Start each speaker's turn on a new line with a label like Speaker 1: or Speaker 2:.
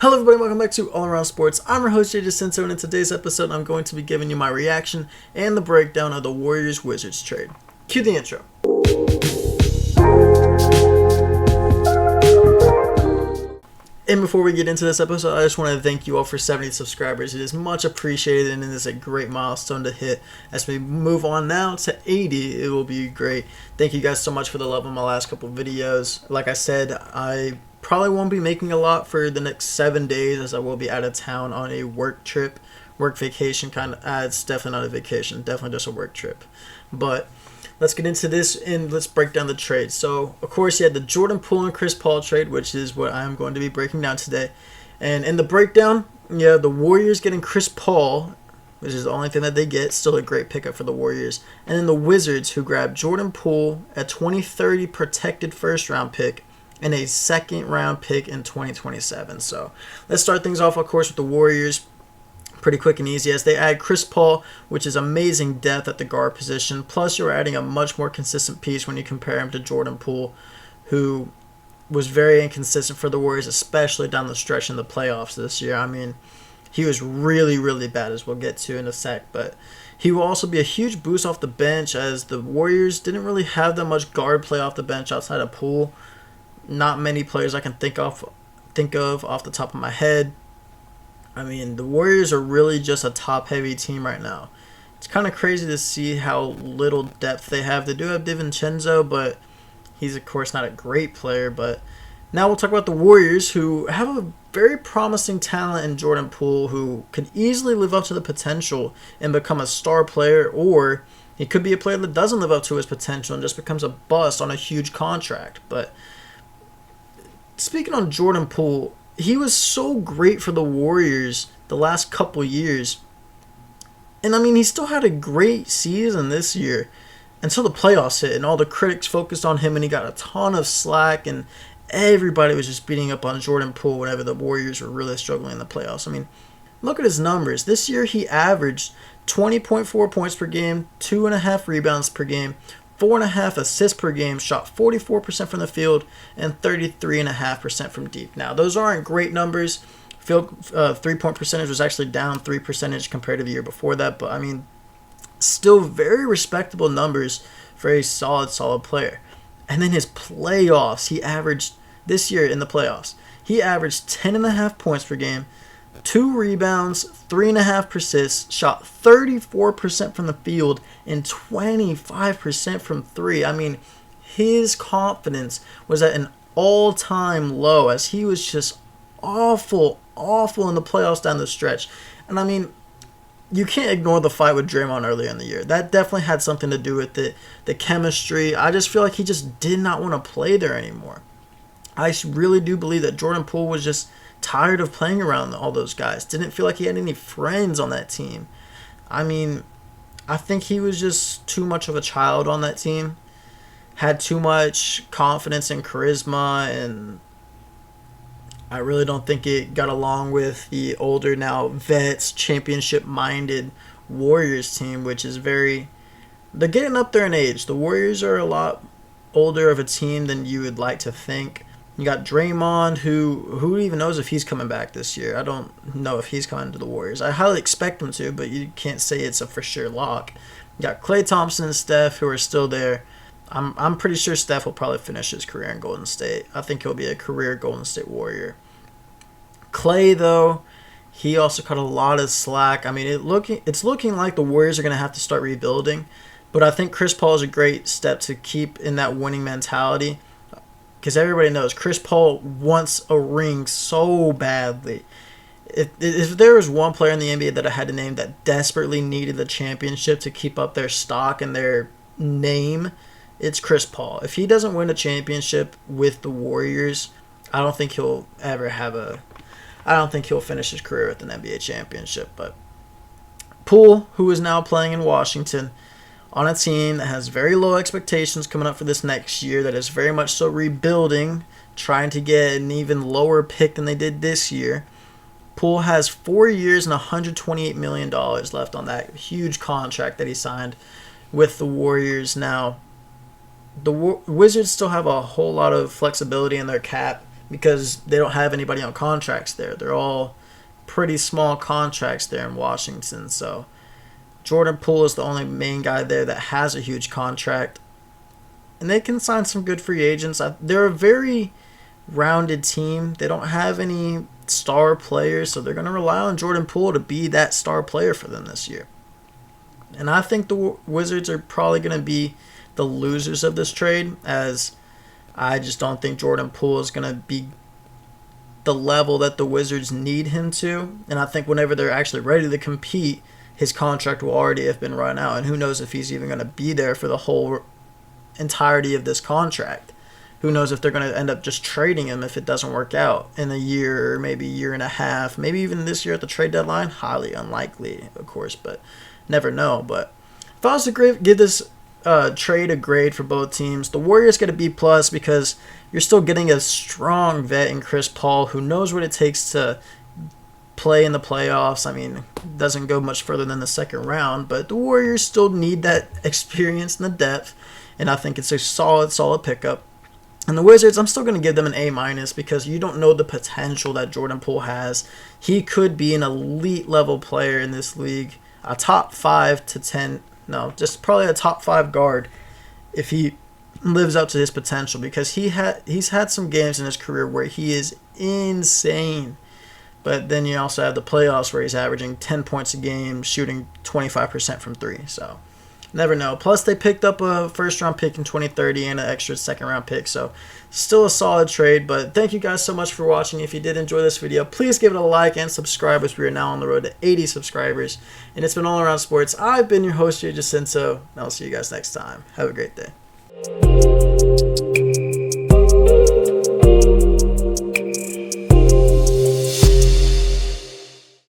Speaker 1: Hello everybody, welcome back to All Around Sports. I'm your host JJ Cinto, and in today's episode I'm going to be giving you my reaction and the breakdown of the Warriors-Wizards trade. Cue the intro. And before we get into this episode, I just want to thank you all for 70 subscribers. It is much appreciated and it is a great milestone to hit. As we move on now to 80, it will be great. Thank you guys so much for the love of my last couple videos. Like I said, I probably won't be making a lot for the next 7 days as I will be out of town on a work trip. Work vacation kind of, it's definitely not a vacation, definitely just a work trip. But let's get into this and let's break down the trade. So, of course, you had the Jordan Poole and Chris Paul trade, which is what I'm going to be breaking down today. And in the breakdown, you have the Warriors getting Chris Paul, which is the only thing that they get. Still a great pickup for the Warriors. And then the Wizards, who grabbed Jordan Poole, a 2030 protected first-round pick, and a second-round pick in 2027. So, let's start things off, of course, with the Warriors. Pretty quick and easy as they add Chris Paul, which is amazing depth at the guard position. Plus, you're adding a much more consistent piece when you compare him to Jordan Poole, who was very inconsistent for the Warriors, especially down the stretch in the playoffs this year. I mean, he was really, really bad, as we'll get to in a sec. But he will also be a huge boost off the bench, as the Warriors didn't really have that much guard play off the bench outside of Poole. Not many players I can think of off the top of my head. I mean, the Warriors are really just a top-heavy team right now. It's kind of crazy to see how little depth they have. They do have DiVincenzo, but he's, of course, not a great player. But now we'll talk about the Warriors, who have a very promising talent in Jordan Poole, who could easily live up to the potential and become a star player, or he could be a player that doesn't live up to his potential and just becomes a bust on a huge contract. But speaking on Jordan Poole, he was so great for the Warriors the last couple years. And I mean, he still had a great season this year until the playoffs hit and all the critics focused on him and he got a ton of slack and everybody was just beating up on Jordan Poole whenever the Warriors were really struggling in the playoffs. I mean, look at his numbers. This year he averaged 20.4 points per game, 2.5 rebounds per game, 4.5 assists per game, shot 44% from the field, and 33.5% from deep. Now, those aren't great numbers. Field three-point percentage was actually down 3% compared to the year before that, but I mean, still very respectable numbers for a solid player. And then his playoffs, he averaged, this year in the playoffs, he averaged 10.5 points per game, 2 rebounds, 3.5 assists, shot 34% from the field, and 25% from 3. I mean, his confidence was at an all-time low as he was just awful in the playoffs down the stretch. And I mean, you can't ignore the fight with Draymond earlier in the year. That definitely had something to do with it. The chemistry. I just feel like he just did not want to play there anymore. I really do believe that Jordan Poole was just tired of playing around all those guys. Didn't feel like he had any friends on that team. I mean, I think he was just too much of a child on that team. Had too much confidence and charisma, and I really don't think it got along with the older, now vets, championship-minded Warriors team, which is they're getting up there in age. The Warriors are a lot older of a team than you would like to think. You got Draymond, who even knows if he's coming back this year. I don't know if he's coming to the Warriors. I highly expect him to, but you can't say it's a for sure lock. You got Klay Thompson and Steph, who are still there. I'm pretty sure Steph will probably finish his career in Golden State. I think he'll be a career Golden State Warrior. Klay, though, he also caught a lot of slack. I mean, it's looking like the Warriors are going to have to start rebuilding, but I think Chris Paul is a great step to keep in that winning mentality. Because everybody knows Chris Paul wants a ring so badly. If there was one player in the NBA that I had to name that desperately needed the championship to keep up their stock and their name, it's Chris Paul. If he doesn't win a championship with the Warriors, I don't think he'll finish his career with an NBA championship. But Poole, who is now playing in Washington, on a team that has very low expectations coming up for this next year, that is very much so rebuilding, trying to get an even lower pick than they did this year. Poole has 4 years and $128 million left on that huge contract that he signed with the Warriors. Now, the Wizards still have a whole lot of flexibility in their cap because they don't have anybody on contracts there. They're all pretty small contracts there in Washington. So Jordan Poole is the only main guy there that has a huge contract. And they can sign some good free agents. They're a very rounded team. They don't have any star players, so they're going to rely on Jordan Poole to be that star player for them this year. And I think the Wizards are probably going to be the losers of this trade, as I just don't think Jordan Poole is going to be the level that the Wizards need him to. And I think whenever they're actually ready to compete, his contract will already have been run out. And who knows if he's even going to be there for the whole entirety of this contract. Who knows if they're going to end up just trading him if it doesn't work out in a year, maybe a year and a half, maybe even this year at the trade deadline. Highly unlikely, of course, but never know. But if I was to give this trade a grade for both teams, the Warriors get a B+ because you're still getting a strong vet in Chris Paul who knows what it takes to play in the playoffs. I mean, doesn't go much further than the second round, but the Warriors still need that experience and the depth, and I think it's a solid pickup. And the Wizards, I'm still going to give them an A- because you don't know the potential that Jordan Poole has. He could be an elite level player in this league, a top 5 to 10, no, just probably a top 5 guard if he lives up to his potential, because he's had some games in his career where he is insane. But then you also have the playoffs where he's averaging 10 points a game, shooting 25% from 3. So never know. Plus, they picked up a first-round pick in 2030 and an extra second-round pick. So still a solid trade. But thank you guys so much for watching. If you did enjoy this video, please give it a like and subscribe, as we are now on the road to 80 subscribers. And it's been All Around Sports. I've been your host, Jacinto, and I'll see you guys next time. Have a great day.